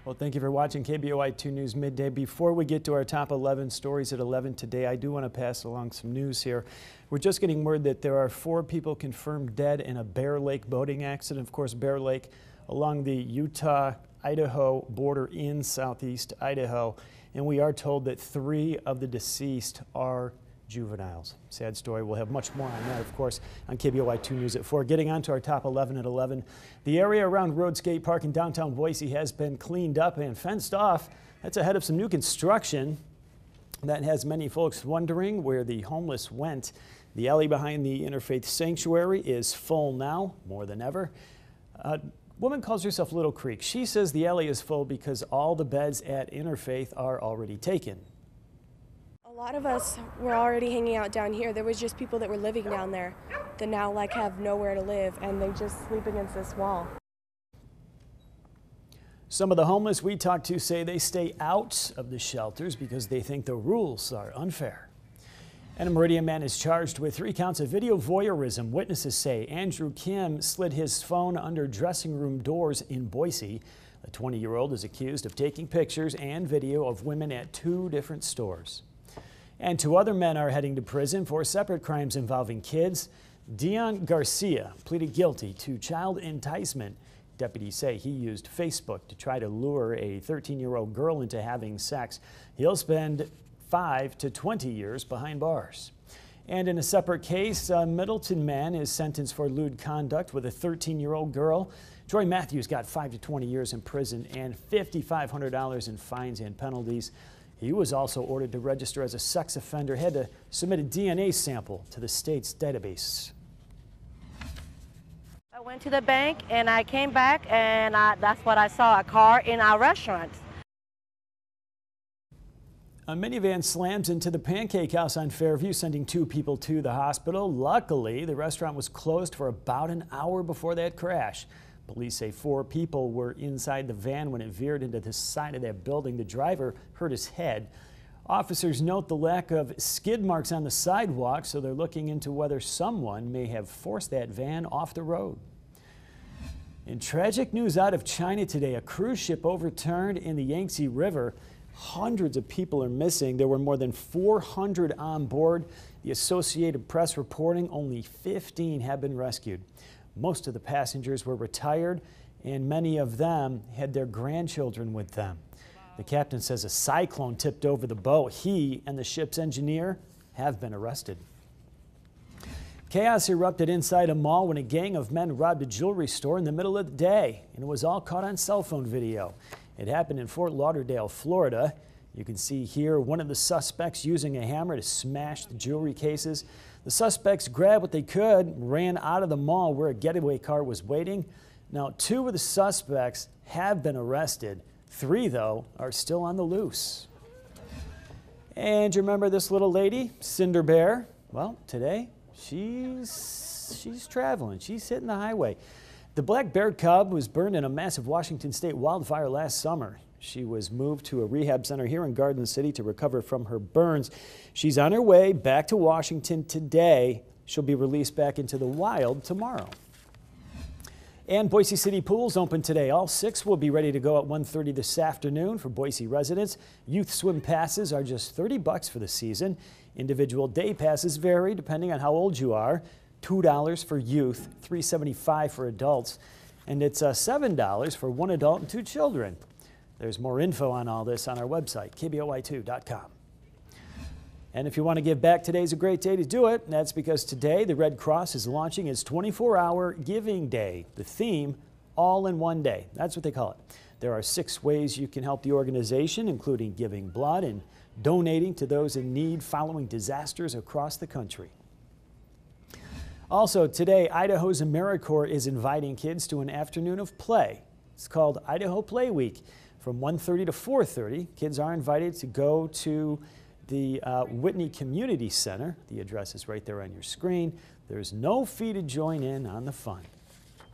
Well, thank you for watching KBOI 2 News Midday. Before we get to our top 11 stories at 11 today, I do want to pass along some news here. We're just getting word that there are 4 people confirmed dead in a Bear Lake boating accident. Of course, Bear Lake along the Utah-Idaho border in southeast Idaho. And we are told that 3 of the deceased are juveniles. Sad story. We'll have much more on that, of course, on KBOI 2 News at 4. Getting on to our top 11 at 11. The area around Road Skate Park in downtown Boise has been cleaned up and fenced off. That's ahead of some new construction that has many folks wondering where the homeless went. The alley behind the Interfaith Sanctuary is full now, more than ever. A woman calls herself Little Creek. She says the alley is full because all the beds at Interfaith are already taken. A lot of us were already hanging out down here. There was just people that were living down there that now have nowhere to live, and they just sleep against this wall. Some of the homeless we talked to say they stay out of the shelters because they think the rules are unfair. And a Meridian man is charged with 3 counts of video voyeurism. Witnesses say Andrew Kim slid his phone under dressing room doors in Boise. The 20-year-old is accused of taking pictures and video of women at 2 different stores. And 2 other men are heading to prison for separate crimes involving kids. Dion Garcia pleaded guilty to child enticement. Deputies say he used Facebook to try to lure a 13-year-old girl into having sex. He'll spend 5 to 20 years behind bars. And in a separate case, a Middleton man is sentenced for lewd conduct with a 13-year-old girl. Troy Matthews got 5 to 20 years in prison and $5,500 in fines and penalties. He was also ordered to register as a sex offender, had to submit a DNA sample to the state's database. I went to the bank and I came back and that's what I saw, a car in our restaurant. A minivan slams into the Pancake House on Fairview, sending 2 people to the hospital. Luckily, the restaurant was closed for about an hour before that crash. Police say 4 people were inside the van when it veered into the side of that building. The driver hurt his head. Officers note the lack of skid marks on the sidewalk, so they're looking into whether someone may have forced that van off the road. In tragic news out of China today, a cruise ship overturned in the Yangtze River. Hundreds of people are missing. There were more than 400 on board. The Associated Press reporting only 15 have been rescued. Most of the passengers were retired, and many of them had their grandchildren with them. The captain says a cyclone tipped over the boat. He and the ship's engineer have been arrested. Chaos erupted inside a mall when a gang of men robbed a jewelry store in the middle of the day, and it was all caught on cell phone video. It happened in Fort Lauderdale, Florida. You can see here one of the suspects using a hammer to smash the jewelry cases. The suspects grabbed what they could, ran out of the mall where a getaway car was waiting. Now, 2 of the suspects have been arrested. 3, though, are still on the loose. And you remember this little lady, Cinder Bear? Well, today, she's traveling. She's hitting the highway. The black bear cub was burned in a massive Washington state wildfire last summer. She was moved to a rehab center here in Garden City to recover from her burns. She's on her way back to Washington today. She'll be released back into the wild tomorrow. And Boise City pools open today. All 6 will be ready to go at 1:30 this afternoon for Boise residents. Youth swim passes are just $30 for the season. Individual day passes vary depending on how old you are. $2 for youth, $3.75 for adults, and it's $7 for 1 adult and 2 children. There's more info on all this on our website, KBOI2.com. And if you want to give back, today's a great day to do it. And that's because today the Red Cross is launching its 24-hour Giving Day. The theme, all in one day. That's what they call it. There are 6 ways you can help the organization, including giving blood and donating to those in need following disasters across the country. Also today, Idaho's AmeriCorps is inviting kids to an afternoon of play. It's called Idaho Play Week. From 1:30 to 4:30, kids are invited to go to the Whitney Community Center. The address is right there on your screen. There's no fee to join in on the fun.